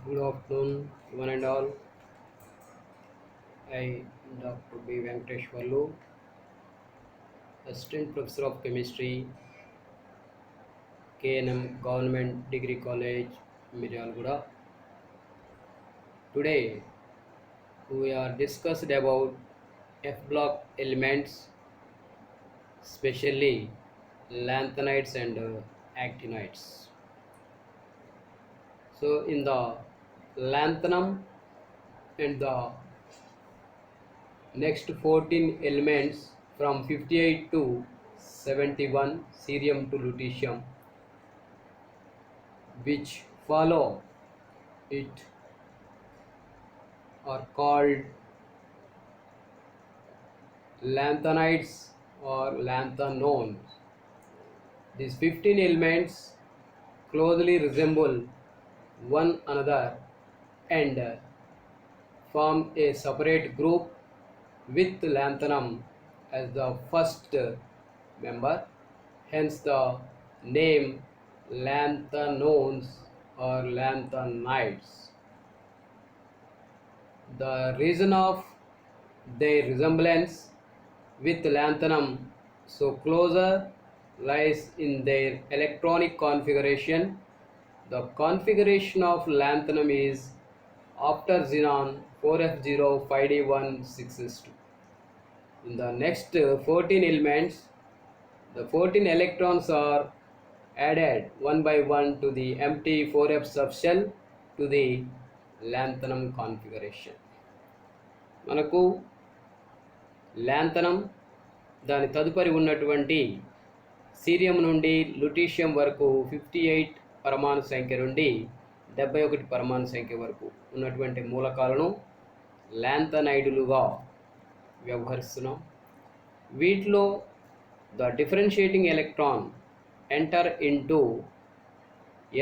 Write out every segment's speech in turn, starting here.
Good afternoon, one and all. I, Dr. B. Venkateshwarlu, Assistant Professor of Chemistry, KNM Government Degree College, Miryalguda. Today, we are discussed about F block elements, especially lanthanides and actinides. So, in the lanthanum and the next 14 elements from 58 to 71 cerium to lutetium which follow it are called lanthanides or lanthanones. These 15 elements closely resemble one another and form a separate group with lanthanum as the first member. Hence the name lanthanones or lanthanides. The reason of their resemblance with lanthanum so closer lies in their electronic configuration. The configuration of lanthanum is after xenon 4f0 5d1 6s2. In the next 14 elements, the 14 electrons are added one by one to the empty 4f subshell to the lanthanum configuration. మనకు ల్యాంథనం దాని తదుపరి ఉన్నటువంటి cerium నుండి lutetium వరకు 58 పరమాణు సంఖ్య నుండి 71 పరమాణు సంఖ్య వరకు ఉన్నటువంటి మూలకాలను ల్యాంథనైడులుగా వ్యవహరిస్తున్నాం. వీటిలో the differentiating electron enter into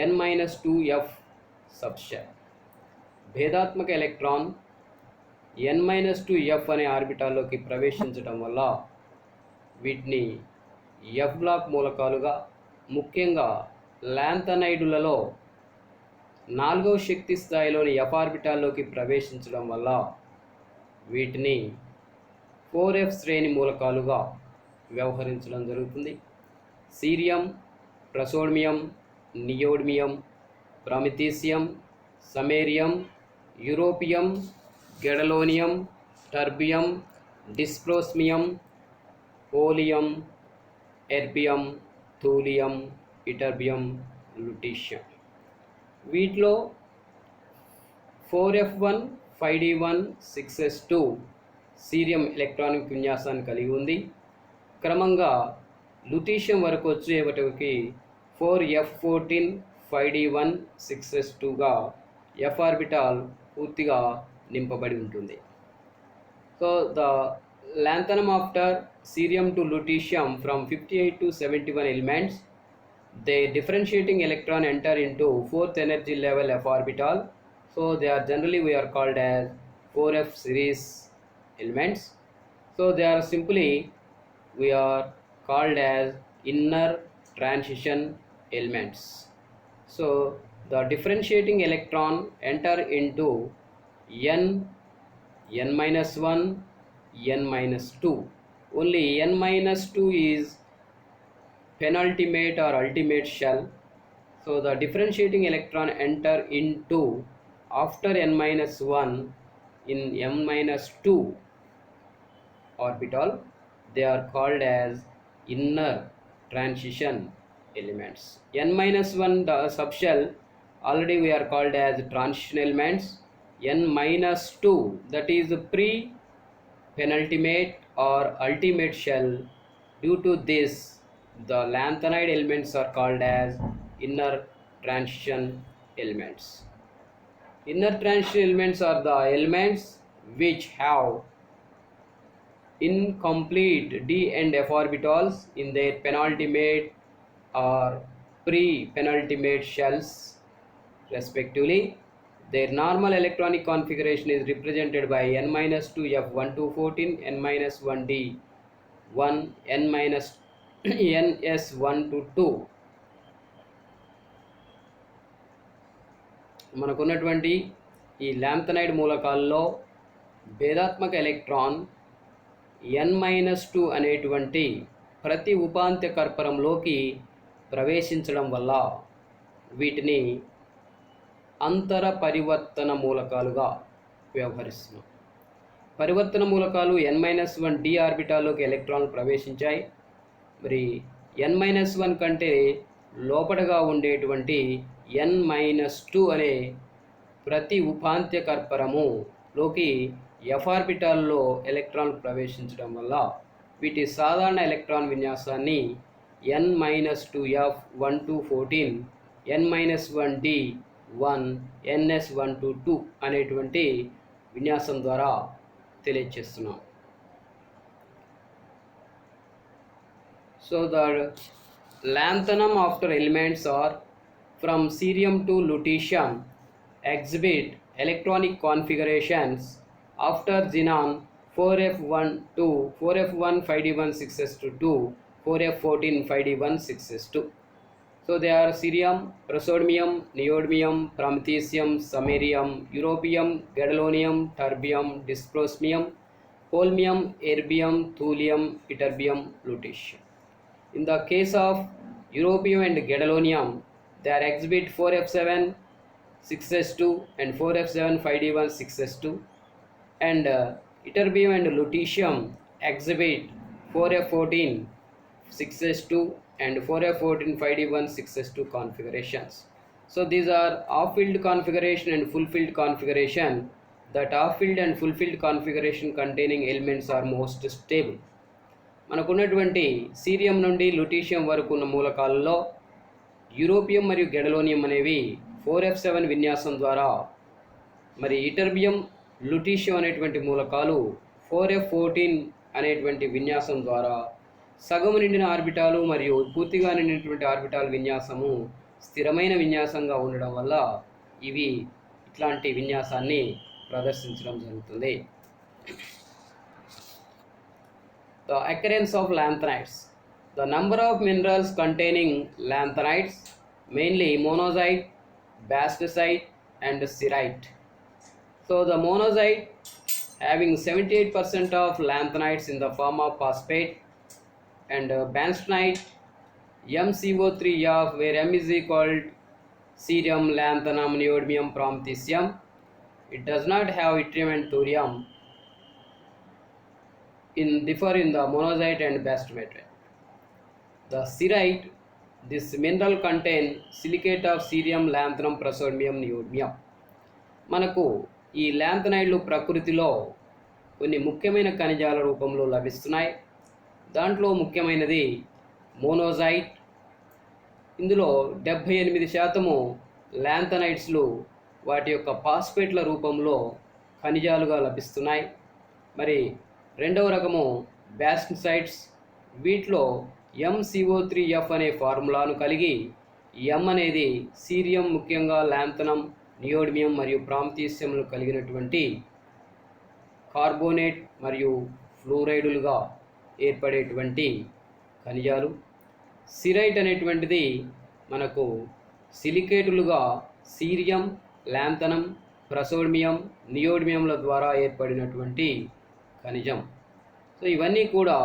n-2f subshell. భేదాత్మక ఎలక్ట్రాన్ n-2f అనే ఆర్బిటాల్లోకి ప్రవేశించడం వల్ల వీటిని ఎఫ్ బ్లాక్ మూలకాలుగా, ముఖ్యంగా ల్యాంథనైడులలో 4వ శక్తి స్థాయిలోని ఎఫ్ ఆర్బిటాల్లోకి ప్రవేశించడం వల్ల వీటిని 4f శ్రేణి మూలకాలుగా వ్యవహరించడం జరుగుతుంది. Cerium, praseodymium, neodymium, promethium, samarium, europium, gadolinium, terbium, dysprosium, holmium, erbium, thulium, ytterbium, lutetium. వీటిలో 4f1 5d1 6s2 cerium electronic విన్యాసాన్ని కలిగి ఉంది. క్రమంగా లుటీషియం వరకు వచ్చేపటికి 4f14 5d1 6s2గా ఎఫ్ ఆర్బిటాల్ పూర్తిగా నింపబడి ఉంటుంది. So the lanthanum after cerium to lutetium from 58 to 71 elements, the differentiating electron enter into 4th energy level f orbital. So they are generally we are called as 4f series elements. So they are simply we are called as inner transition elements. So the differentiating electron enter into n-1, n-2. Only n-2 is penultimate or ultimate shell. So the differentiating electron enter into after n-1 in m-2 orbital. They are called as inner transition elements. n-1 the subshell already we are called as transition elements. n-2 that is the pre-penultimate or ultimate shell. Due to this, the lanthanide elements are called as inner transition elements. Inner transition elements are the elements which have incomplete d and f orbitals in their penultimate or pre-penultimate shells respectively. Their normal electronic configuration is represented by n-2f1 to 14, n-1d 1, ns1 to 2. మనకున్నటువంటి ఈ ల్యాంథనైడ్ మూలకాల్లో భేదాత్మక electron N-2 అనేటువంటి ప్రతి ఉపాంత్య కర్పరంలోకి ప్రవేశించడం వల్ల వీటిని అంతర పరివర్తన మూలకాలుగా వ్యవహరిస్తున్నాం. పరివర్తన మూలకాలు N-1 d ఆర్బిటాల్లోకి ఎలక్ట్రాన్లు ప్రవేశించాయి. మరి N-1 కంటే లోపడగా ఉండేటువంటి N-2 అనే ప్రతి ఉపాంత్య కర్పరములోకి F ఆర్బిటాల్లో ఎలక్ట్రాన్లు ప్రవేశించడం వల్ల వీటి సాధారణ ఎలక్ట్రాన్ విన్యాసాన్ని N-2F1-14 N-1D1 NS1-2 అనేటువంటి విన్యాసం ద్వారా తెలియజేస్తున్నాం. So the lanthanum after elements are from cerium to lutetium exhibit electronic configurations after xenon 4f1 4f1 5d1 6s2 4f14 5d1 6s2. So they are cerium, praseodymium, neodymium, promethium, samarium, europium, gadolinium, terbium, dysprosium, holmium, erbium, thulium, ytterbium, lutetium. In the case of europium and gadolinium, they are exhibit 4f7 6s2 and 4f7 5d1 6s2, and ytterbium and lutetium exhibit 4f14 6s2 and 4f14 5d1 6s2 configurations. So these are off-field configuration and full-field configuration. That off-field and full-field configuration containing elements are most stable. మనకున్నటువంటి cerium నుండి lutetium వరకు ఉన్న మూలకాలలో europium మరియు gadolinium అనేవి 4f7 విన్యాసం ద్వారా, మరి ఇటర్బియం లుటీషియం అనేటువంటి మూలకాలు 4f14 అనేటువంటి విన్యాసం ద్వారా సగము నిండిన ఆర్బిటాలు మరియు పూర్తిగా నిండినటువంటి ఆర్బిటాల్ విన్యాసము స్థిరమైన విన్యాసంగా ఉండడం వల్ల ఇవి ఇట్లాంటి విన్యాసాన్ని ప్రదర్శించడం జరుగుతుంది. The occurrence of lanthanides. The number of minerals containing lanthanides, mainly monazite, bastosite and cerite. So the monazite having 78% of lanthanides in the form of phosphate, and bastosite MCO3 of where M is equal cerium, lanthanum, neodymium, promethium. It does not have yttrium and thorium differ in the monazite and bastosite. The cerite, this mineral contain silicate of cerium, lanthanum, praseodymium, neodymium. మనకు ఈ ల్యాంథనైడ్లు ప్రకృతిలో కొన్ని ముఖ్యమైన ఖనిజాల రూపంలో లభిస్తున్నాయి. దాంట్లో ముఖ్యమైనది మోనోజైట్. ఇందులో 78% ల్యాంథనైడ్స్లు వాటి యొక్క ఫాస్ఫేట్ల రూపంలో ఖనిజాలుగా లభిస్తున్నాయి. మరి రెండవ రకము బాస్టోసైట్స్. వీటిలో MCO3F అనే ఫార్ములాను కలిగి M అనేది సీరియం, ముఖ్యంగా ల్యాంథనం, నియోడిమియం మరియు ప్రాంతీస్యంలు కలిగినటువంటి కార్బోనేట్ మరియు ఫ్లోరైడులుగా ఏర్పడేటువంటి ఖనిజాలు. సిరైట్ అనేటువంటిది మనకు సిలికేటులుగా సీరియం, ల్యాంథనం, ప్రసోడిమియం, నియోడిమియంల ద్వారా ఏర్పడినటువంటి ఖనిజం. సో ఇవన్నీ కూడా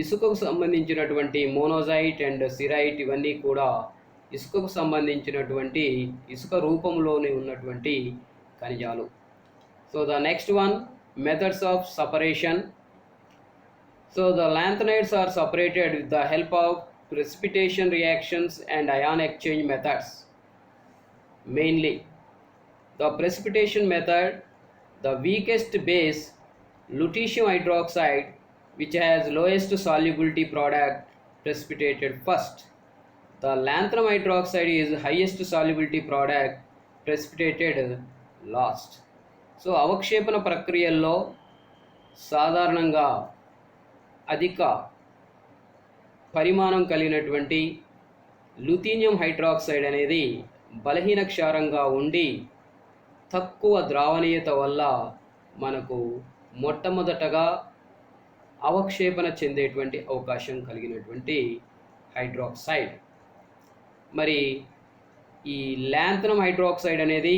ఇసుకకు సంబంధించినటువంటి మోనోజైట్ అండ్ సిరైట్, ఇవన్నీ కూడా ఇసుకకు సంబంధించినటువంటి ఇసుక రూపంలోనే ఉన్నటువంటి ఖనిజాలు. So the next one, methods of separation. So the lanthanides are separated with the help of precipitation reactions and ion exchange methods. Mainly the precipitation method, the weakest base lutetium hydroxide, which has lowest solubility product, precipitated first. The lanthanum hydroxide is highest solubility product, precipitated last. So అవక్షేపణ ప్రక్రియల్లో సాధారణంగా అధిక పరిమాణం కలిగినటువంటి లుటీనియం hydroxide అనేది బలహీన క్షారంగా ఉండి తక్కువ ద్రావణీయత వల్ల మనకు మొట్టమొదటగా అవక్షేపణ చెందేటువంటి అవకాశం కలిగినటువంటి హైడ్రాక్సైడ్. మరి ఈ ల్యాంథనం హైడ్రాక్సైడ్ అనేది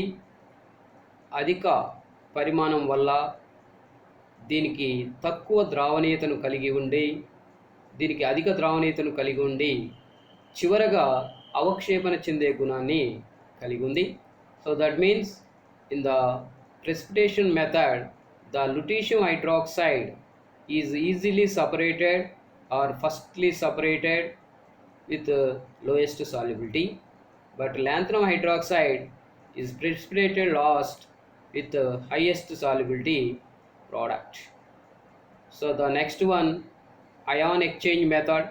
అధిక పరిమాణం వల్ల దీనికి తక్కువ ద్రావణీయతను కలిగి ఉండి చివరగా అవక్షేపణ చెందే గుణాన్ని కలిగి ఉంది. So that means in the precipitation method the lutetium hydroxide is easily separated or firstly separated with lowest solubility, but lanthanum hydroxide is precipitated last with highest solubility product. So the next one, ion exchange method.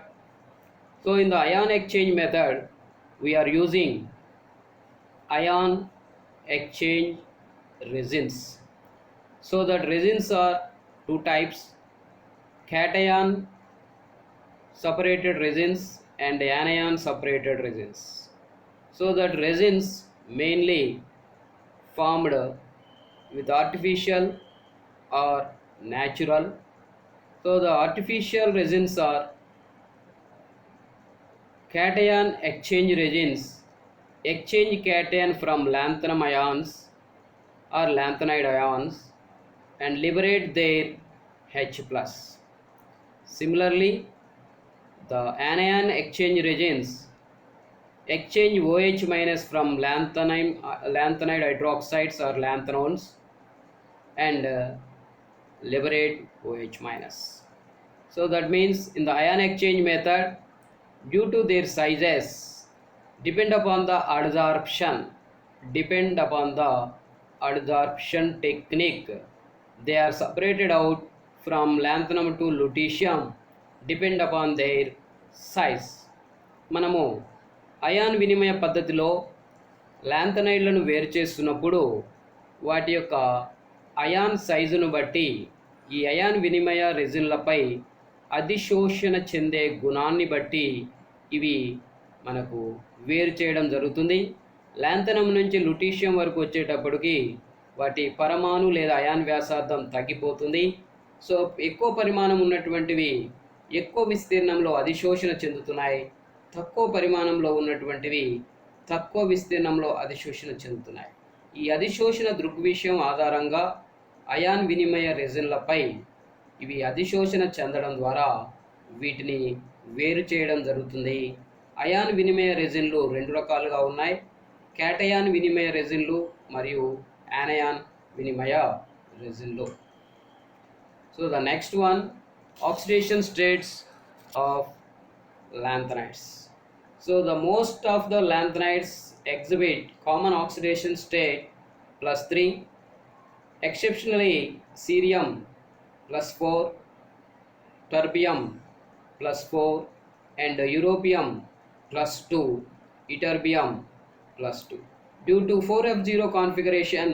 So in the ion exchange method we are using ion exchange resins. So that resins are two types: cation separated resins and anion separated resins. So that resins mainly formed with artificial or natural. So the artificial resins are cation exchange resins, exchange cation from lanthanum ions or lanthanide ions and liberate their H+. Similarly, the anion exchange resins exchange OH- from lanthanide hydroxides or lanthanones and liberate OH-. So that means in the ion exchange method, due to their sizes, depend upon the adsorption technique, they are separated out from lanthanum to lutetium depend upon their size. మనము ion వినిమయ పద్ధతిలో లాంథనైడ్లను వేరు చేస్తున్నప్పుడు వాటి యొక్క ion సైజును బట్టి ఈ ion వినిమయ రెజిన్లపై అధిశోషణ చెందే గుణాన్ని బట్టి ఇవి మనకు వేరు చేయడం జరుగుతుంది. లాంథనమ్ నుంచి లుటీషియం వరకు వచ్చేటప్పటికి వాటి పరమాణు లేదా అయాన్ వ్యాసార్థం తగ్గిపోతుంది. సో ఎక్కువ పరిమాణం ఉన్నటువంటివి ఎక్కువ విస్తీర్ణంలో అధిశోషణ చెందుతున్నాయి, తక్కువ పరిమాణంలో ఉన్నటువంటివి తక్కువ విస్తీర్ణంలో అధిశోషణ చెందుతున్నాయి. ఈ అధిశోషణ దృగ్విషయం ఆధారంగా అయాన్ వినిమయ రెజిన్లపై ఇవి అధిశోషణ చెందడం ద్వారా వీటిని వేరు చేయడం జరుగుతుంది. అయాన్ వినిమయ రెజిన్లు రెండు రకాలుగా ఉన్నాయి: క్యాటయాన్ వినిమయ రెజిన్లు మరియు anion వినిమయ రెజిన్లు. So the next one, oxidation states of lanthanides. So the most of the lanthanides exhibit common oxidation state +3, exceptionally cerium +4, terbium +4 and europium +2, ytterbium +2. Due to 4f0 configuration,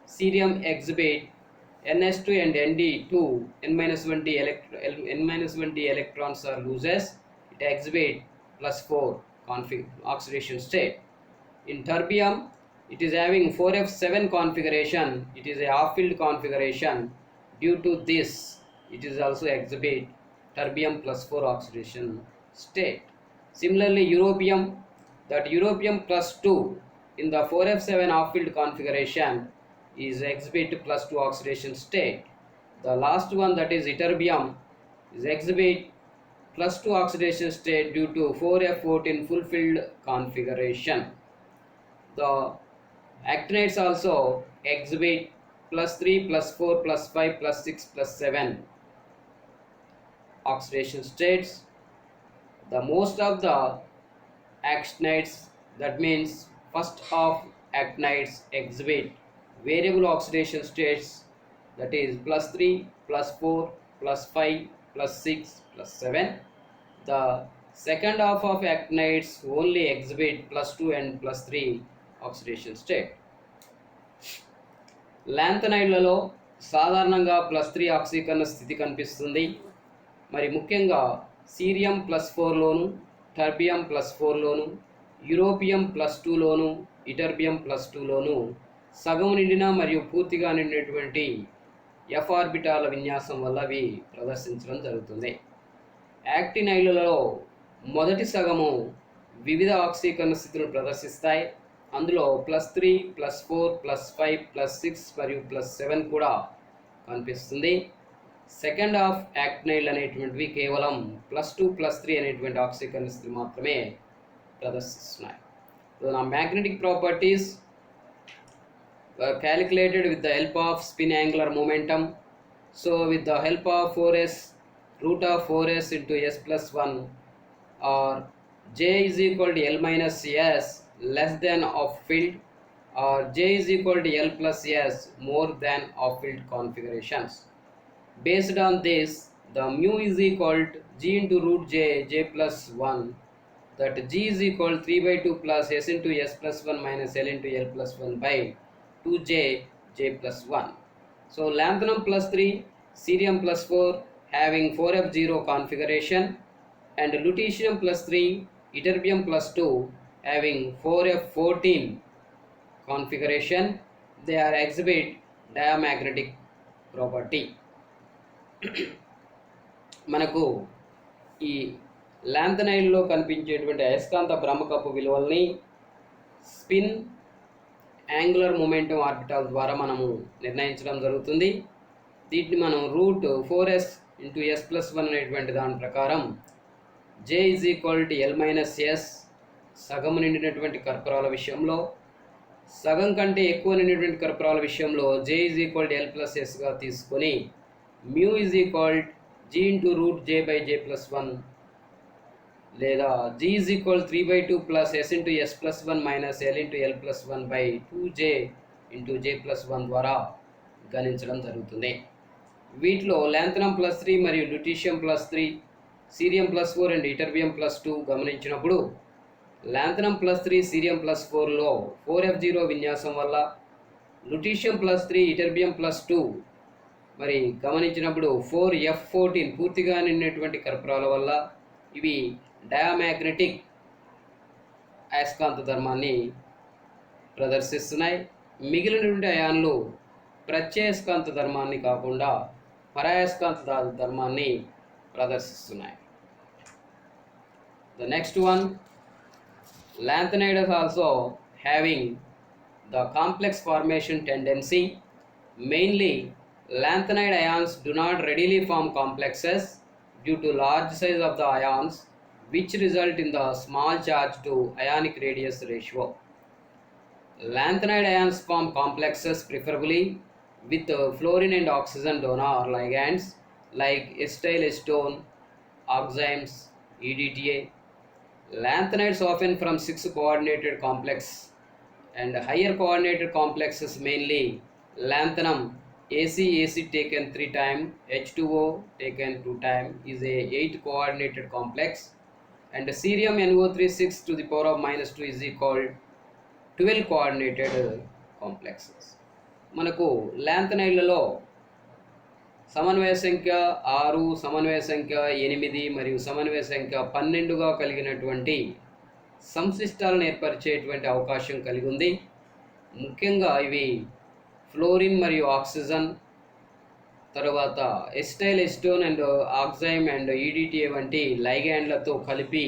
cerium exhibit ns2 and nd2 n-1d electrons are loses. It exhibit +4 oxidation state. In terbium, it is having 4f7 configuration. It is a half-filled configuration. Due to this, it is also exhibit terbium +4 oxidation state. Similarly, europium, that europium +2 in the 4f7 half-filled configuration is exhibit +2 oxidation state. The last one, that is ytterbium, is exhibit +2 oxidation state due to 4f14 full-filled configuration. The actinides also exhibit +3, +4, +5, +6, +7 oxidation states. The most of the actinides, that means first of actinides, exhibit variable oxidation states, that is +3, +4, +5, +6, +7. The second half of actinides only exhibit +2 and +3 oxidation state. లాంథనైడ్లలో సాధారణంగా +3 ఆక్సీకరణ స్థితి కనిపిస్తుంది. మరి ముఖ్యంగా cerium +4లోను, టర్బియం +4లోను, europium +2లోను, యటర్బియం +2లోను సగం నిండిన మరియు పూర్తిగా నిండినటువంటి ఎఫ్ ఆర్బిటాల విన్యాసం వల్ల అవి ప్రదర్శించడం జరుగుతుంది. యాక్టినైడ్లలో మొదటి సగము వివిధ ఆక్సీకరణ స్థితులను ప్రదర్శిస్తాయి, అందులో +3 +4 +5 +6 మరియు +7 కూడా కనిపిస్తుంది. సెకండ్ హాఫ్ యాక్టినైల్ అనేటువంటివి కేవలం +2 +3 అనేటువంటి ఆక్సిజన్ స్థితులు మాత్రమే ప్రదర్శిస్తున్నాయి. సో నా magnetic properties calculated with the help of spin angular momentum. So with the help of 4s root of 4s into s plus 1, or j is equal to l minus s less than of field, or j is equal to l plus s more than of field configurations. Based on this, the mu is equal to g into root j plus 1, that g is equal to 3/2 plus s into s plus 1 minus l into l plus 1 by 2j j plus 1. So lanthanum plus 3, cerium plus 4 having 4f0 configuration, and lutetium plus 3, ytterbium plus 2 having 4f14 configuration. They are exhibit diamagnetic property. మనకు ఈ లాంథనైడ్లో కనిపించేటువంటి అయస్కాంత భ్రమకపు విలువల్ని spin angular momentum orbital ద్వారా మనము నిర్ణయించడం జరుగుతుంది. దీన్ని మనం route 4s into s plus 1 అనేటువంటి దాని ప్రకారం j is equal to l minus yes, సగం నిండినటువంటి కర్పూరాల విషయంలో, సగం కంటే ఎక్కువ నిండినటువంటి కర్పూరాల విషయంలో j is equal to l plus ఎస్గా తీసుకొని mu is equal g into root j by j plus 1, లేదా g is equal 3/2 plus s into s plus 1 minus l into l plus 1 by 2j into j plus 1 ద్వారా గణించడం జరుగుతుంది. వీటిలో lanthanum plus 3 మరియు lutetium plus 3, cerium plus 4 and ytterbium plus 2 గమనించినప్పుడు lanthanum plus 3 cerium plus 4లో 4f0 విన్యాసం వల్ల, ల్యూటీషియం plus 3 యటర్బియం plus 2 మరి గమనించినప్పుడు 4f14 పూర్తిగా నిండినటువంటి కర్పూరాల వల్ల ఇవి డయామాగ్నెటిక్ అయస్కాంత ధర్మాన్ని ప్రదర్శిస్తున్నాయి. మిగిలినటువంటి అయాన్లు ప్రత్యయస్కాంత ధర్మాన్ని కాకుండా పరాయస్కాంత ధర్మాన్ని ప్రదర్శిస్తున్నాయి. The next one, lanthanide is also having the complex formation tendency. Mainly, lanthanide ions do not readily form complexes due to large size of the ions, which result in the small charge to ionic radius ratio. Lanthanide ions form complexes preferably with fluorine and oxygen donor ligands like acetyl acetone, oximes, EDTA. Lanthanides often from 6 coordinated complex and higher coordinated complexes, mainly lanthanum AC taken 3 times, H2O taken 2 times is a 8 coordinated complex, and cerium NO3 6 to the power of minus 2 is equal 12 coordinated complexes. మనకు లాంథనైడ్లలో సమన్వయ సంఖ్య 6, సమన్వయ సంఖ్య 8 మరియు సమన్వయ సంఖ్య 12గా కలిగినటువంటి సంశ్లిష్టాలను ఏర్పరిచేటువంటి అవకాశం కలిగి ఉంది. ముఖ్యంగా ఇవి ఫ్లోరిన్ మరియు ఆక్సిజన్, తర్వాత acetyl acetone and oxime and EDTA వంటి లైగాండ్లతో కలిపి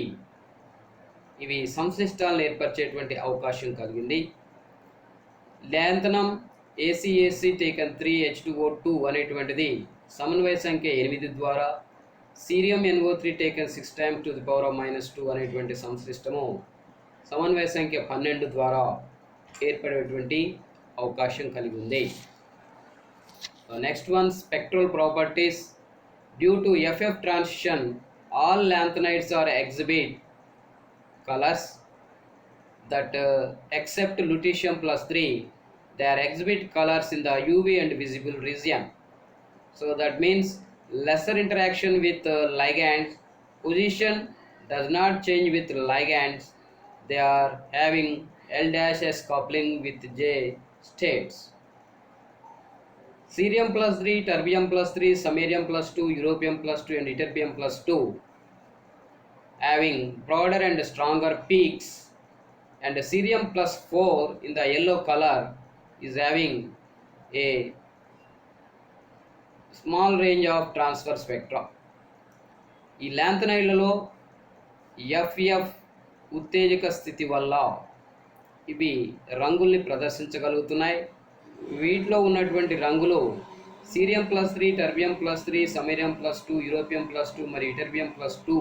ఇవి సంశ్లిష్టాలను ఏర్పరిచేటువంటి అవకాశం కలిగింది. లాంథనం AC టేకన్ 3 H2O2 అనేటువంటిది సమన్వయ సంఖ్య 8 ద్వారా, cerium NO3 taken 6 times to the power of minus 2 అనేటువంటి సంశ్లిష్టము సమన్వయ సంఖ్య 12 ద్వారా ఏర్పడేటువంటి అవకాశం కలిగి ఉంది. Next one, spectral properties. Due to FF transition all lanthanides are exhibit colors that except lutetium plus 3 they are exhibit colors in the UV and visible region. So that means lesser interaction with ligands, position does not change with ligands, they are having L-S coupling with J states. Cerium plus 3, terbium plus 3, samarium plus 2, europium plus 2 and ytterbium plus 2 having broader and stronger peaks, and cerium plus 4 in the yellow color is having a small range of transfer spectra. ఈ లాంథనైడ్లలో FF ఉత్తేజక స్థితి వల్ల ఇవి రంగుల్ని ప్రదర్శించగలుగుతున్నాయి. వీటిలో ఉన్నటువంటి రంగులు cerium +3, టర్బియం +3, సమీరియం +2, europium +2 మరియు ఇటర్బియం +2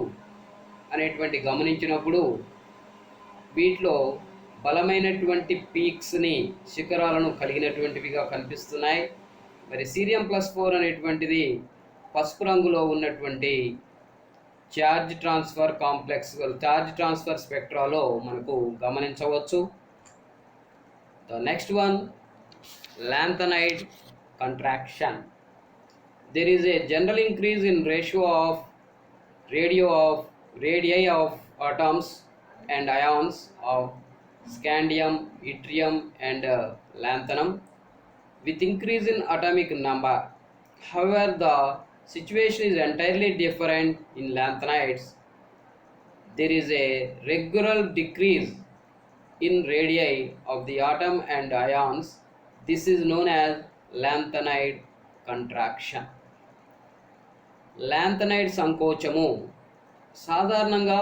అనేటువంటి గమనించినప్పుడు వీటిలో బలమైనటువంటి పీక్స్ని, శిఖరాలను కలిగినటువంటివిగా కనిపిస్తున్నాయి. మరి సీరియం +4 అనేటువంటిది పసుపు రంగులో ఉన్నటువంటి ఛార్జ్ ట్రాన్స్ఫర్ స్పెక్ట్రాలో మనకు గమనించవచ్చు. The next one, lanthanide contraction. There is a general increase in ratio of radii of atoms and ions of scandium, yttrium and lanthanum with increase in atomic number. However, the situation is entirely different in lanthanides. There is a regular decrease in radii of the atom and ions. This is known as lanthanide contraction. Lanthanide సంకోచము సాధారణంగా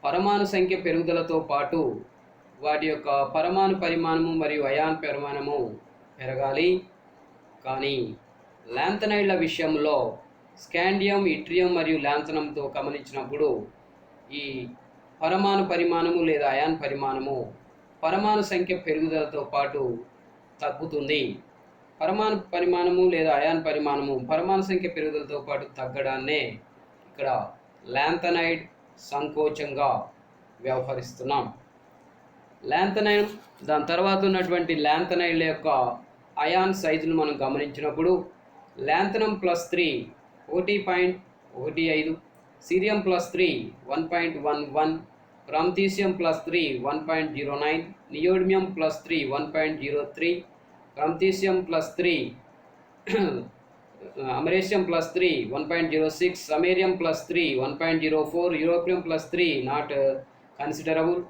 పరమాణు సంఖ్య పెరుగుదలతో పాటు వాటి యొక్క పరమాణు పరిమాణము మరియు అయాన్ పరిమాణము పెరగాలి. కానీ లాంథనైడ్ల విషయంలో స్కాండియం, ఇట్రియం మరియు లాంథనంతో గమనించినప్పుడు ఈ పరమాణు పరిమాణము లేదా అయాన్ పరిమాణము పరమాణు సంఖ్య పెరుగుదలతో పాటు తగ్గుతుంది. పరమాణు పరిమాణము లేదా అయాన్ పరిమాణము పరమాణు సంఖ్య పెరుగుదలతో పాటు తగ్గడాన్నే ఇక్కడ లాంథనైడ్ సంకోచంగా వ్యవహరిస్తున్నాం. లాంథనైడ్ దాని తర్వాత ఉన్నటువంటి లాంథనైడ్ల యొక్క అయాన్ సైజును మనం గమనించినప్పుడు లాంథనం +3 1.15, cerium +3 1.11, ప్రాంతీసియం +3 1.09, neodymium +3 1.03, ప్రాంతీసియం +3 అమరేసియం +3 1.06, సమేరియం +3 1.04, europium +3 not considerable,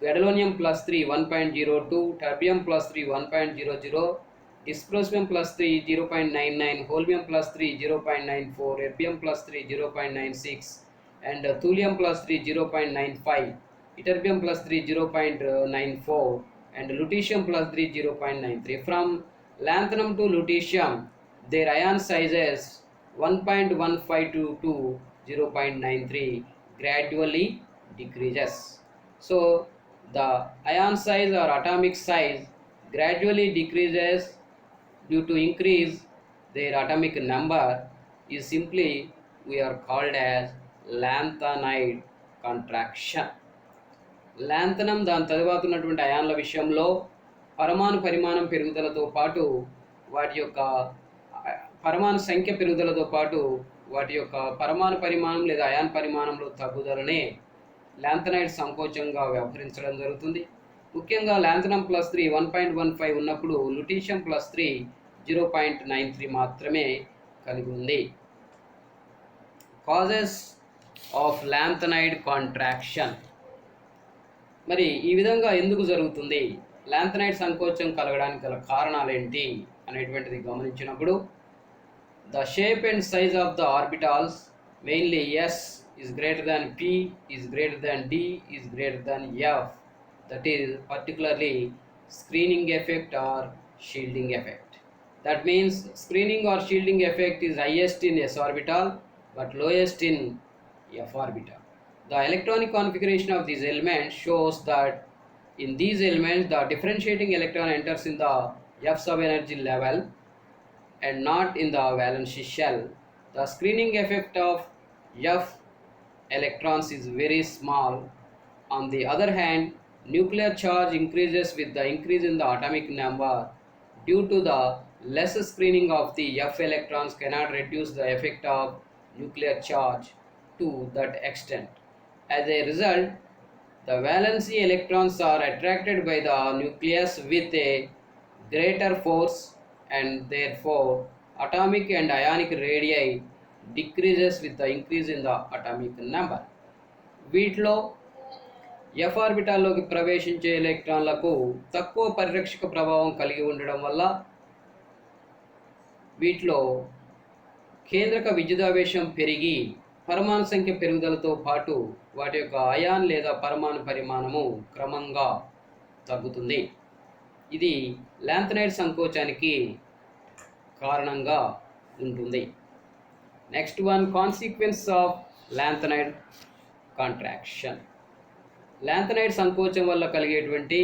gadolinium +3 1.02, టర్బియం +3 1.00, డిస్ప్రోస్మియం +3 0.99, holmium +3 0.94, erbium +3 0.96 and thulium +3 0.95, ytterbium +3 0.94 and lutetium +3 0.93. From lanthanum to lutetium, their ion sizes 1.15 to 0.93 gradually decreases. So the ion size or atomic size gradually decreases due to increase their atomic number is simply we are called as lanthanide contraction. లాంథనం దాని తరువాత ఉన్నటువంటి అయాన్ల విషయంలో పరమాణు పరిమాణం పెరుగుదలతో పాటు వాటి యొక్క పరమాణు సంఖ్య పెరుగుదలతో పాటు వాటి యొక్క పరమాణు పరిమాణం లేదా అయాన్ పరిమాణంలో తగ్గుదలనే లాంథనైడ్ సంకోచంగా వ్యవహరించడం జరుగుతుంది. ముఖ్యంగా లాంథనం +3 1.15 ఉన్నప్పుడు లుటీషియం +3 0.93 మాత్రమే కలిగి ఉంది. Causes of lanthanide contraction. మరి ఈ విధంగా ఎందుకు జరుగుతుంది, లాంథనైడ్ సంకోచం కలగడానికి గల కారణాలు ఏంటి అనేటువంటిది గమనించినప్పుడు the shape and size of the orbitals mainly S is greater than P is greater than D is greater than F, that is particularly screening effect or shielding effect. That means screening or shielding effect is highest in S orbital but lowest in F orbital. The electronic configuration of these elements shows that in these elements the differentiating electron enters in the F subenergy level and not in the valence shell. The screening effect of F electrons is very small. On the other hand, nuclear charge increases with the increase in the atomic number. Due to the less screening of the F electrons cannot reduce the effect of nuclear charge to that extent. As a result, the valency electrons are attracted by the nucleus with a greater force and therefore atomic and ionic radii decreases with the increase in the atomic number. వీటిలో F ఆర్బిటాల్లోకి ప్రవేశించే ఎలక్ట్రాన్లకు తక్కువ పరిరక్షక ప్రభావం కలిగి ఉండడం వల్ల వీటిలో కేంద్రక విద్యుదావేశం పెరిగి పరమాణు సంఖ్య పెరుగుదలతో పాటు వాటి యొక్క అయాన్ లేదా పరమాణు పరిమాణము క్రమంగా తగ్గుతుంది. ఇది లాంథనైడ్ సంకోచానికి కారణంగా ఉంటుంది. Next one, consequence of lanthanide contraction. Lanthanide సంకోచం వల్ల కలిగేటువంటి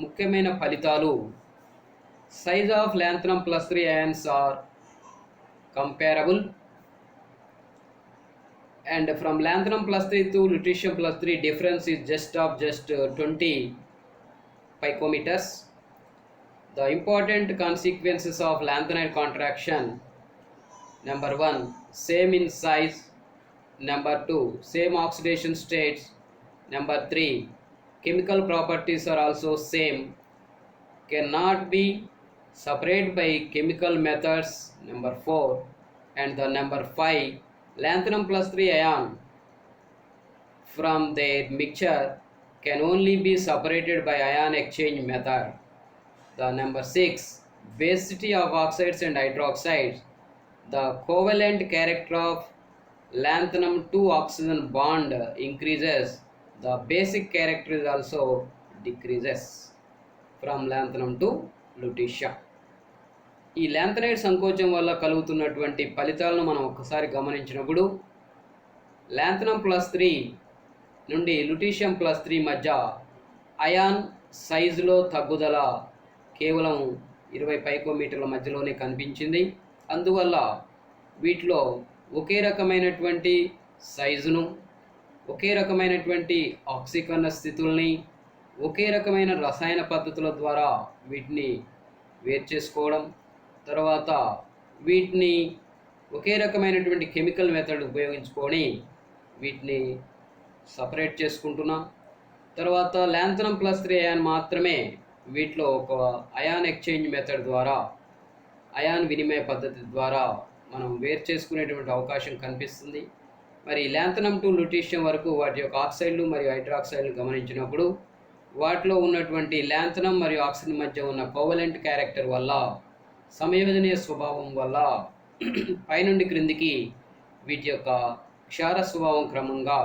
ముఖ్యమైన ఫలితాలు: size of lanthanum +3 ions are comparable, and from lanthanum +3 to lutetium +3 difference is just 20 picometers. The important consequences of lanthanide contraction: number 1, same in size; number 2, same oxidation states; number 3, chemical properties are also same, cannot be separated by chemical methods; number 4, and the number 5, lanthanum +3 ion from their mixture can only be separated by ion exchange method. The number 6, basicity of oxides and hydroxides. The covalent character of lanthanum 2 oxygen bond increases, the basic character is also decreases from lanthanum to lutetium. ఈ lanthanide సంకోచం వల్ల కలుగుతున్నటువంటి ఫలితాలను మనం ఒక్కసారి గమనించినప్పుడు, లాంథనం +3 నుండి లూటీషియం +3 మధ్య ion సైజులో తగ్గుదల కేవలం 20 పైకోమీటర్ల మధ్యలోనే కనిపించింది. అందువల్ల వీటిలో ఒకే రకమైనటువంటి సైజును, ఒకే రకమైనటువంటి ఆక్సీకరణ స్థితుల్ని, ఒకే రకమైన రసాయన పద్ధతుల ద్వారా వీటిని వేరు చేసుకోవడం, తర్వాత వీటిని ఒకే రకమైనటువంటి కెమికల్ మెథడ్ ఉపయోగించుకొని వీటిని సపరేట్ చేసుకుంటున్నాం. తర్వాత లాంథనం +3 అయాన్ మాత్రమే వీటిలో ఒక అయాన్ ఎక్స్చేంజ్ మెథడ్ ద్వారా, అయాన్ వినిమయ పద్ధతి ద్వారా మనం వేరు చేసుకునేటువంటి అవకాశం కనిపిస్తుంది. మరి లాంథనం టు లూటీషియం వరకు వాటి యొక్క ఆక్సైడ్లు మరియు హైడ్రాక్సైడ్లు గమనించినప్పుడు, వాటిలో ఉన్నటువంటి లాంథనం మరియు ఆక్సిజన్ మధ్య ఉన్న కోవలెంట్ క్యారెక్టర్ వల్ల, సంయోజనీయ స్వభావం వల్ల పైనుండి క్రిందికి వీటి యొక్క క్షార స్వభావం క్రమంగా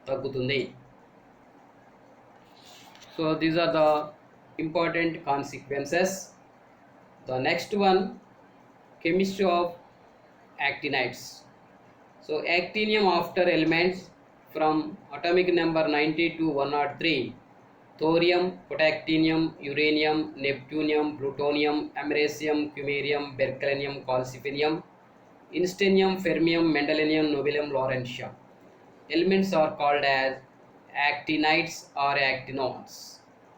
తగ్గుతుంది. So these are the important consequences. The next one, chemistry of actinides. So actinium after elements from atomic number 90 to 103: thorium, protactinium, uranium, neptunium, plutonium, americium, cumarium, berkelium, calcifinium, instanium, fermium, mendeleum, nobelium, lawrencium. Elements are called as actinides or actinones.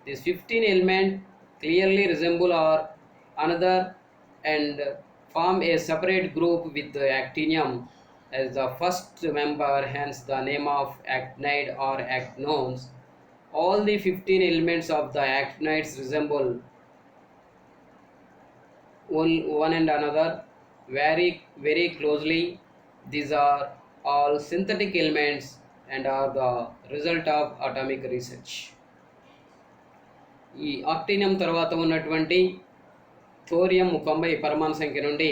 These 15 elements clearly resemble or another and form a separate group with the actinium as the first member, hence the name of actinide or actinones. All the 15 elements of the actinides resemble one and another very, very closely. These are all synthetic elements and are the result of atomic research. ఈ ఆక్టినియం తర్వాత ఉన్నటువంటి thorium 90 పరమాణు సంఖ్య నుండి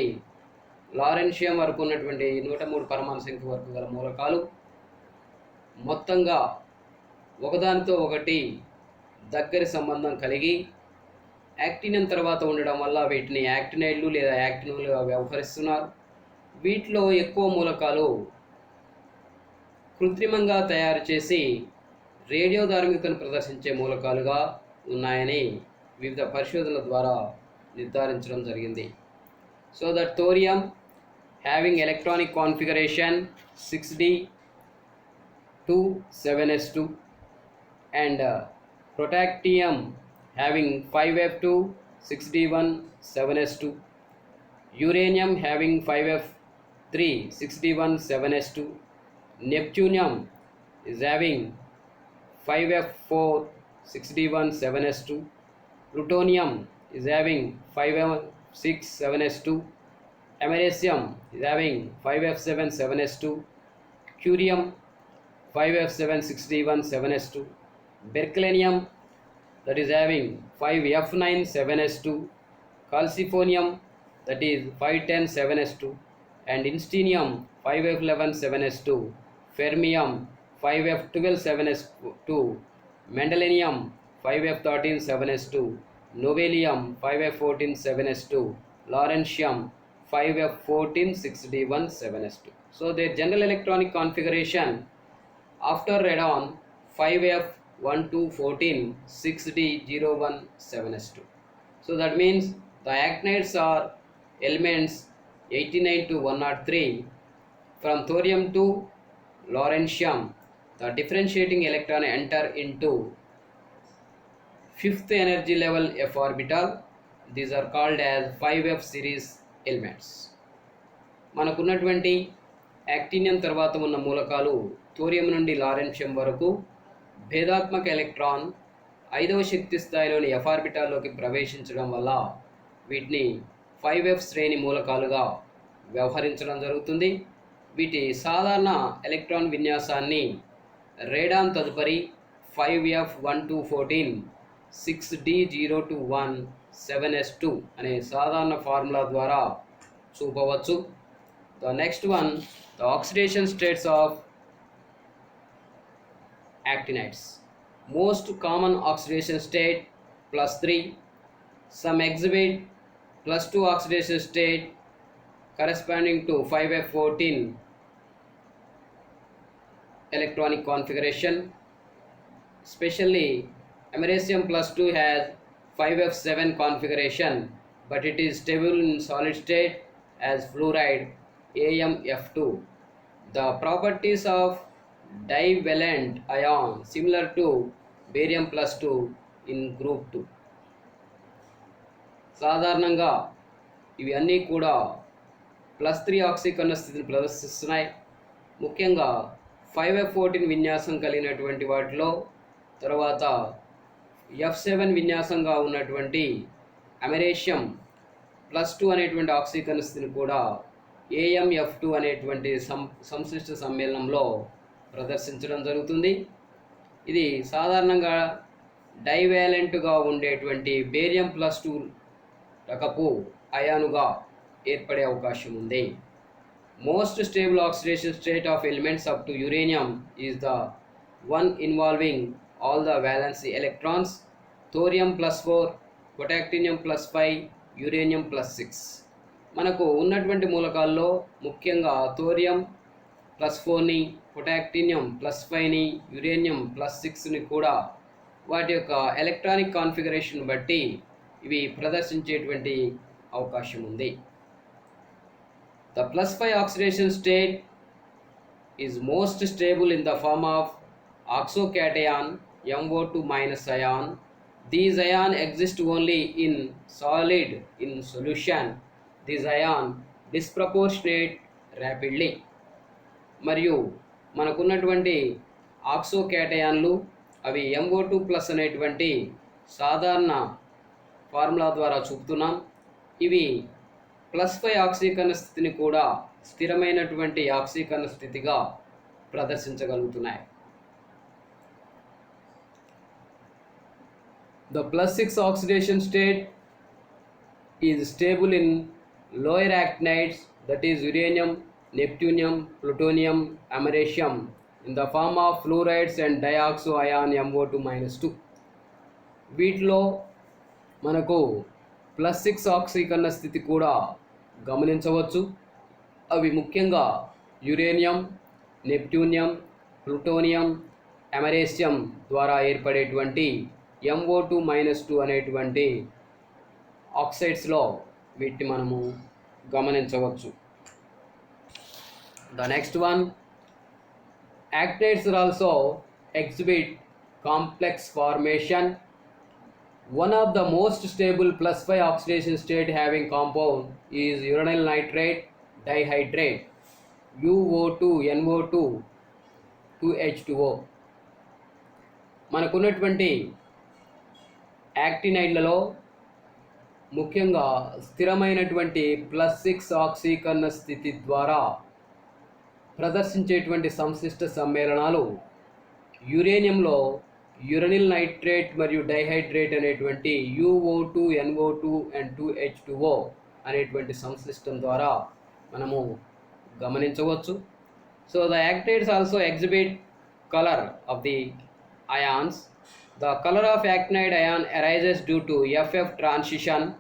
lawrencium వరకు ఉన్నటువంటి 103 పరమాణు సంఖ్య వరకు గల మూలకాలు మొత్తంగా ఒకదానితో ఒకటి దగ్గరి సంబంధం కలిగి యాక్టినియం తర్వాత ఉండడం వల్ల వీటిని యాక్టినైడ్లు లేదా యాక్టినోలుగా వ్యవహరిస్తున్నారు. వీటిలో ఎక్కువ మూలకాలు కృత్రిమంగా తయారు చేసి రేడియోధార్మికతను ప్రదర్శించే మూలకాలుగా ఉన్నాయని వివిధ పరిశోధనల ద్వారా నిర్ధారించడం జరిగింది. So that thorium having electronic configuration 6d2 7s2 and protactinium having 5f2 6d1 7s2, uranium having 5f3 6d1 7s2, neptunium is having 5f4 6d1 7s2, plutonium is having 5f6 7s2, americium is having 5f7 7s2, curium 5f7 6d1 7s2, berkelium that is having 5f9 7s2, calcifonium that is 510 7s2, and instanium 5f11 7s2, fermium 5f12 7s2, mendeleum 5F13 7s2, nobelium 5F14 7s2, lawrencium 5F14 6d1 7s2. So their general electronic configuration after radon 5F1214 6d01 7s2. So that means the actinides are elements 89 to 103 from thorium to lawrencium. The differentiating electron enter into fifth energy level f orbital. These are called as 5F series elements. మనకున్నటువంటి యాక్టినియం తర్వాత ఉన్న మూలకాలు thorium నుండి lawrencium వరకు భేదాత్మక electron 5వ శక్తి స్థాయిలోని F ఆర్బిటాల్లోకి ప్రవేశించడం వల్ల వీటిని 5F శ్రేణి మూలకాలుగా వ్యవహరించడం జరుగుతుంది. వీటి సాధారణ ఎలక్ట్రాన్ విన్యాసాన్ని రేడాన్ తదుపరి 5F1214 6d021 7s2 అనే సాధారణ ఫార్ములా ద్వారా చూపవచ్చు. The next one, the oxidation states of actinides. Most common oxidation state +3. Some exhibit +2 oxidation state corresponding to 5F14 electronic configuration. Especially americium +2 has 5F7 configuration, but it is stable in solid state as fluoride AmF2. The properties of divalent ion similar to barium +2 in group 2. సాధారణంగా ఇవి అన్నీ కూడా +3 ఆక్సీకరణ స్థితిని ప్రదర్శిస్తున్నాయి. ముఖ్యంగా 5F14 విన్యాసం కలిగినటువంటి వాటిలో తర్వాత F7 విన్యాసంగా ఉన్నటువంటి అమెరేషియం +2 అనేటువంటి ఆక్సీకరణ స్థితిని కూడా AmF2 అనేటువంటి సంశ్లిష్ట సమ్మేళనంలో ప్రదర్శించడం జరుగుతుంది. ఇది సాధారణంగా డైవాలెంట్గా ఉండేటువంటి బేరియం +2 రకపు అయానుగా ఏర్పడే అవకాశం ఉంది. Most stable oxidation state of elements up to uranium is the one involving all the valency electrons. Thorium +4, పొటాక్టినియం +5, uranium +6. మనకు ఉన్నటువంటి మూలకాల్లో ముఖ్యంగా థోరియం +4ని, పొటాక్టినియం +5ని, యురేనియం +6ని కూడా వాటి యొక్క ఎలక్ట్రానిక్ కాన్ఫిగరేషన్ బట్టి ఇవి ప్రదర్శించేటువంటి అవకాశం ఉంది. The +5 oxidation state is most stable in the form of oxocation MO2- ion. These ion exist only in solid in solution. These ion disproportionate rapidly. మరియు మనకున్నటువంటి ఆక్సోకేటయాన్లు అవి MO2+ అనేటువంటి సాధారణ ఫార్ములా ద్వారా చూపుతున్నాం. ఇవి +5 ఆక్సీకరణ స్థితిని కూడా స్థిరమైనటువంటి ఆక్సీకరణ స్థితిగా ప్రదర్శించగలుగుతున్నాయి. The +6 oxidation state is stable in lower actinides, that is uranium, neptunium, plutonium, americium, in the form of fluorides and dioxo ion MO2-2. వీటిలో మనకు +6 ఆక్సీకరణ స్థితి కూడా గమనించవచ్చు. అవి ముఖ్యంగా యురేనియం, నెప్ట్యూనియం, ప్లూటోనియం, అమెరేసియం ద్వారా ఏర్పడేటువంటి MO2-2 అనేటువంటి ఆక్సైడ్స్లో వీటిని మనము గమనించవచ్చు. The next one, actinides also exhibit complex formation. One of the most stable +5 oxidation state having compound is uranyl nitrate dihydrate UO2NO2 2H2O. మనకున్నటువంటి యాక్టినైడ్లలో ముఖ్యంగా స్థిరమైనటువంటి +6 ఆక్సీకరణ స్థితి ద్వారా ప్రదర్శించేటువంటి సంశ్లిష్ట సమ్మేళనాలు యురేనియంలో యురనిల్ నైట్రేట్ మరియు డైహైడ్రేట్ అనేటువంటి UO2NO2 and 2H2O అనేటువంటి సంశ్లిష్టం ద్వారా మనము గమనించవచ్చు. So the actinides also exhibit colour of the ions The color of actinide ion arises due to FF transition.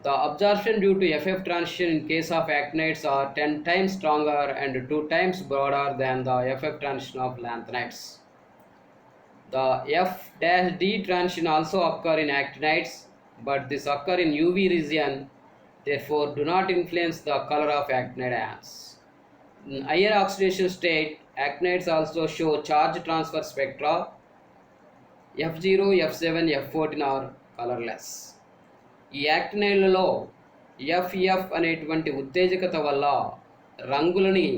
The absorption due to FF transition in case of actinides are 10 times stronger and 2 times broader than the FF transition of lanthanides. The F-D transition also occur in actinides, but this occur in UV region, therefore do not influence the color of actinide ions. In higher oxidation state, actinides also show charge transfer spectra. F0, F7, F14 are colourless. ఈ యాక్టినైడ్లలో FF అనేటువంటి ఉత్తేజకత వల్ల రంగులని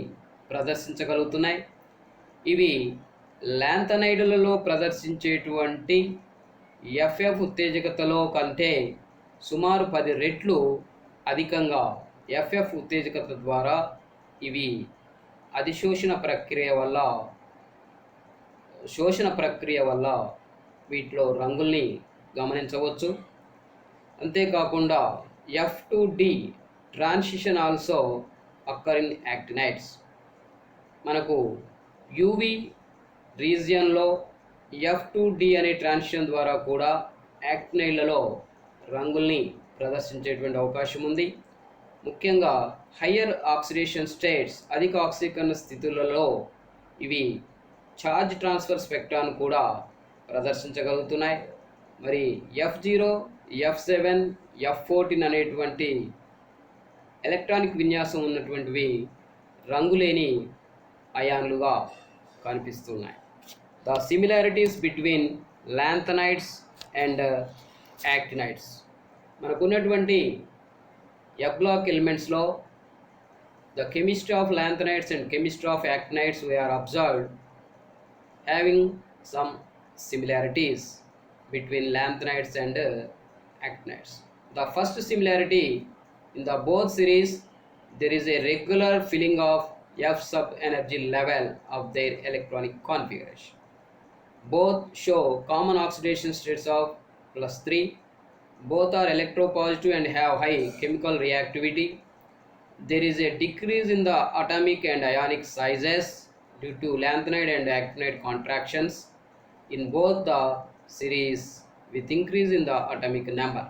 ప్రదర్శించగలుగుతున్నాయి. ఇవి లాంథనైడ్లలో ప్రదర్శించేటువంటి FF ఉత్తేజకతలో కంటే సుమారు 10 రెట్లు అధికంగా FF ఉత్తేజకత ద్వారా ఇవి అధిశోషణ ప్రక్రియ వల్ల వీటిలో రంగుల్ని గమనించవచ్చు. అంతేకాకుండా F2D transition also occur in actinides. మనకు యూవి రీజియన్లో F2D అనే ట్రాన్సిషన్ ద్వారా కూడా యాక్టినైడ్లలో రంగుల్ని ప్రదర్శించేటువంటి అవకాశం ఉంది. ముఖ్యంగా హయ్యర్ ఆక్సిడేషన్ స్టేట్స్, అధిక ఆక్సీకరణ స్థితులలో ఇవి ఛార్జ్ ట్రాన్స్ఫర్ స్పెక్ట్రాను కూడా ప్రదర్శించగలుగుతున్నాయి. మరి F0, F7, F14 అనేటువంటి ఎలక్ట్రానిక్ విన్యాసం ఉన్నటువంటివి రంగులేని అయాన్లుగా కనిపిస్తున్నాయి. The similarities between lanthanides and actinides. మనకున్నటువంటి ఎఫ్ బ్లాక్ ఎలిమెంట్స్లో the chemistry of lanthanides and chemistry of actinides we are observed having some similarities between lanthanides and actinides. The first similarity, in the both series there is a regular filling of F sub energy level of their electronic configuration. Both show common oxidation states of +3. Both are electropositive and have high chemical reactivity. There is a decrease in the atomic and ionic sizes due to lanthanide and actinide contractions in both the series with increase in the atomic number.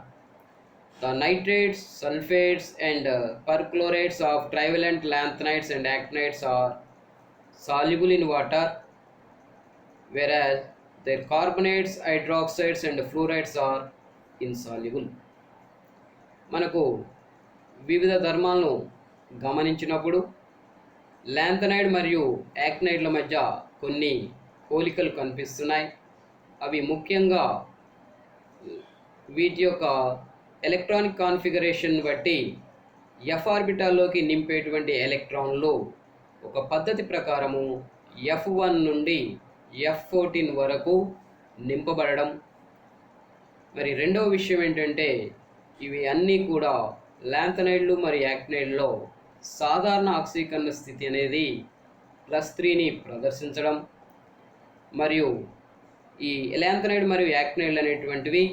The nitrates, sulfates and perchlorates of trivalent lanthanides and actinides are soluble in water, whereas their carbonates, hydroxides and fluorides are insoluble. మనకు వివిధ ధర్మాలను గమనించినప్పుడు lanthanide మరియు యాక్టినైడ్ల మధ్య కొన్ని పోలికలు కనిపిస్తున్నాయి. అవి ముఖ్యంగా వీటి యొక్క ఎలక్ట్రానిక్ కాన్ఫిగరేషన్ బట్టి ఎఫ్ ఆర్బిటాల్లోకి నింపేటువంటి ఎలక్ట్రాన్లు ఒక పద్ధతి ప్రకారము F1 నుండి F14 వరకు నింపబడడం. మరి రెండవ విషయం ఏంటంటే ఇవి అన్నీ కూడా లాంథనైడ్లు మరియు యాక్టినైడ్లో సాధారణ ఆక్సీకరణ స్థితి అనేది +3ని ప్రదర్శించడం. మరియు ఈ లాంథనైడ్ మరియు యాక్టినైడ్లు అనేటువంటివి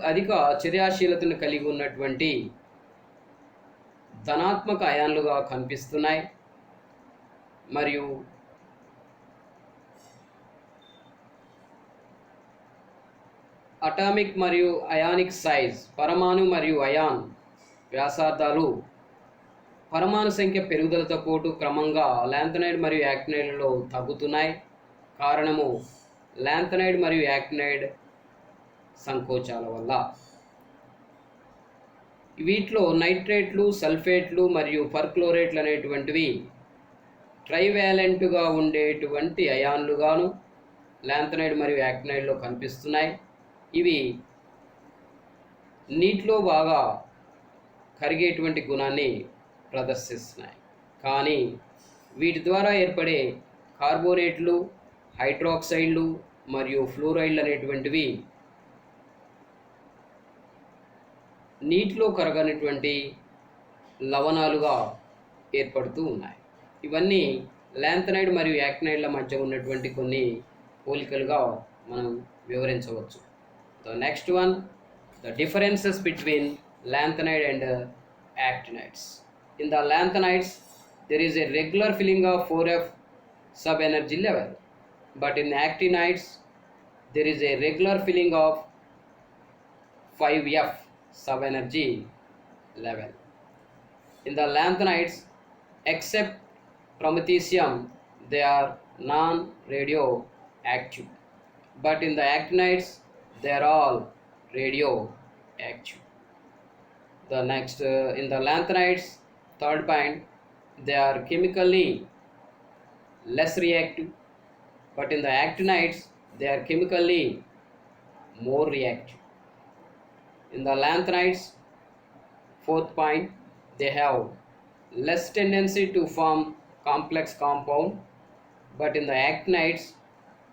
అధిక చర్యాశీలతను కలిగి ఉన్నటువంటి ధనాత్మక అయాన్లుగా కనిపిస్తున్నాయి. మరియు అటామిక్ మరియు అయానిక్ సైజ్, పరమాణు మరియు అయాన్ వ్యాసార్థాలు పరమాణు సంఖ్య పెరుగుదలతో పాటు క్రమంగా లాంథనైడ్ మరియు యాక్టినైడ్లలో తగ్గుతున్నాయి. కారణము లాంథనైడ్ మరియు యాక్టినైడ్ సంకోచాల వల్ల. వీటిలో నైట్రేట్లు, సల్ఫేట్లు మరియు పర్క్లోరేట్లు అనేటువంటివి ట్రైవాలెంట్గా ఉండేటువంటి అయాన్లుగాను లాంథనైడ్ మరియు యాక్టినైడ్లో కనిపిస్తున్నాయి. ఇవి నీటిలో బాగా కరిగేటువంటి గుణాన్ని ప్రదర్శిస్తున్నాయి. కానీ వీటి ద్వారా ఏర్పడే కార్బోనేట్లు, హైడ్రాక్సైడ్లు మరియు ఫ్లోరైడ్లు అనేటువంటివి నీటిలో కరగనటువంటి లవణాలుగా ఏర్పడుతూ ఉన్నాయి. ఇవన్నీ లాంథనైడ్ మరియు యాక్టినైడ్ల మధ్య ఉన్నటువంటి కొన్ని పోలికలుగా మనం వివరించవచ్చు. The next one, the differences between lanthanide and actinides. In the lanthanides, there is a regular filling of 4F sub energy level, but in actinides, there is a regular filling of 5F sub-energy level. In the lanthanides, except promethium, they are non-radioactive. But in the actinides, they are all radioactive. The next, in the lanthanides, third point, they are chemically less reactive. But in the actinides, they are chemically more reactive. In the lanthanides, fourth point, they have less tendency to form complex compound, but in the actinides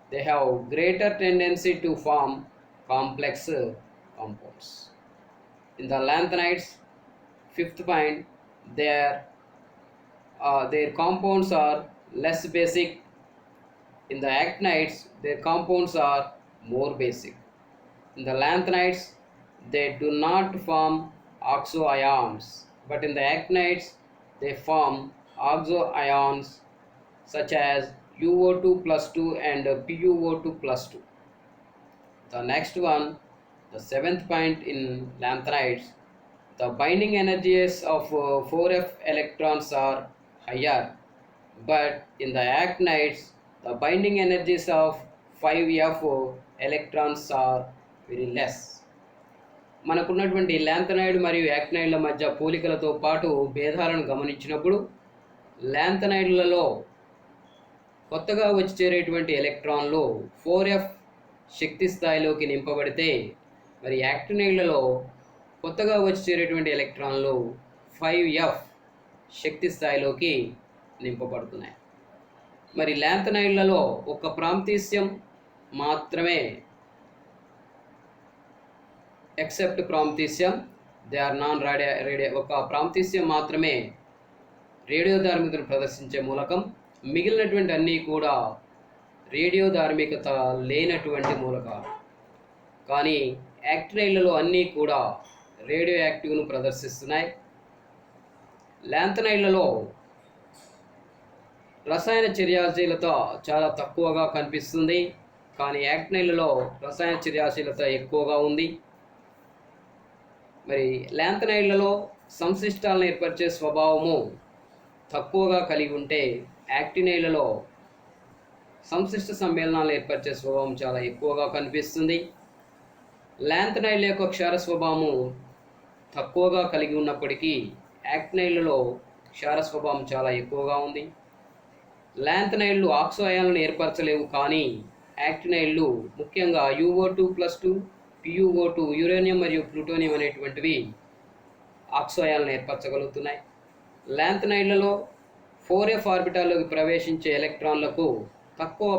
they have greater tendency to form complex compounds. In the lanthanides, fifth point, their compounds are less basic. In the actinides, their compounds are more basic. In the lanthanides, they do not form oxo ions, but in the actinides, they form oxo ions such as UO2 plus 2 and PuO2 plus 2. The next one, the seventh point in lanthanides, the binding energies of 4F electrons are higher, but in the actinides, the binding energies of 5F electrons are very less. మనకున్నటువంటి ల్యాంథనైడ్ మరియు యాక్టినైడ్ల మధ్య పోలికలతో పాటు భేదాలను గమనించినప్పుడు ల్యాంథనైడ్లలో కొత్తగా వచ్చి చేరేటువంటి ఎలక్ట్రాన్లు 4F శక్తి స్థాయిలోకి నింపబడితే మరి యాక్టినైడ్లలో కొత్తగా వచ్చి చేరేటువంటి ఎలక్ట్రాన్లు 5F శక్తి స్థాయిలోకి నింపబడుతున్నాయి. మరి ల్యాంథనైడ్లలో ఒక ప్రాంతీస్యం మాత్రమే, except promethium, they are non radio ఒక ప్రాంతీస్యం మాత్రమే రేడియోధార్మికతను ప్రదర్శించే మూలకం. మిగిలినటువంటి అన్నీ కూడా రేడియోధార్మికత లేనటువంటి మూలకాలు. కానీ యాక్టినైడ్లలో అన్నీ కూడా రేడియో యాక్టివ్ను ప్రదర్శిస్తున్నాయి. ల్యాంథనైడ్లలో రసాయన చర్యాశీలత చాలా తక్కువగా కనిపిస్తుంది, కానీ యాక్టినైడ్లలో రసాయన చర్యాశీలత ఎక్కువగా ఉంది. మరి ల్యాంథనైడ్లలో సంశిష్టాలను ఏర్పరిచే స్వభావము తక్కువగా కలిగి ఉంటే యాక్టినైడ్లలో సంశిష్ట సమ్మేళనాలు ఏర్పరిచే స్వభావం చాలా ఎక్కువగా కనిపిస్తుంది. ల్యాంథనైడ్ల యొక్క క్షార స్వభావము తక్కువగా కలిగి ఉన్నప్పటికీ యాక్టినైడ్లలో క్షార స్వభావం చాలా ఎక్కువగా ఉంది. ల్యాంథనైడ్లు ఆక్సో అయాన్లను ఏర్పరచలేవు, కానీ యాక్టినైడ్లు ముఖ్యంగా UO2 ప్లస్ 2, PuO2, యురేనియం మరియు ప్లూటోనియం అనేటువంటివి ఆక్సో అయాన్లను ఏర్పరచగలుగుతున్నాయి. ల్యాంథనైడ్లలో 4F ఆర్బిటాల్లోకి ప్రవేశించే ఎలక్ట్రాన్లకు తక్కువ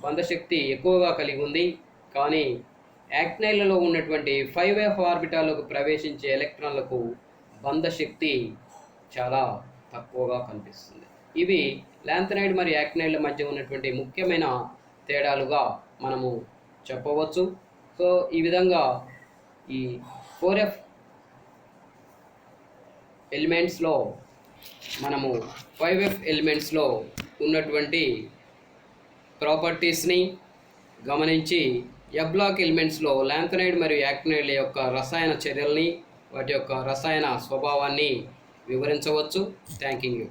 బంధశక్తి ఎక్కువగా కలిగి ఉంది, కానీ యాక్టినైడ్లలో ఉన్నటువంటి 5F ఆర్బిటాల్లోకి ప్రవేశించే ఎలక్ట్రాన్లకు బంధశక్తి చాలా తక్కువగా కనిపిస్తుంది. ఇవి ల్యాంథనైడ్ మరియు యాక్టినైడ్ల మధ్య ఉన్నటువంటి ముఖ్యమైన తేడాలుగా మనము చెప్పవచ్చు. సో ఈ విధంగా ఈ 4F ఎలిమెంట్స్లో మనము 5F ఎలిమెంట్స్లో ఉన్నటువంటి ప్రాపర్టీస్ని గమనించి F బ్లాక్ ఎలిమెంట్స్లో ల్యాంథనైడ్ మరియు యాక్టినైడ్ల యొక్క రసాయన చర్యల్ని, వాటి యొక్క రసాయన స్వభావాన్ని వివరించవచ్చు. Thank you.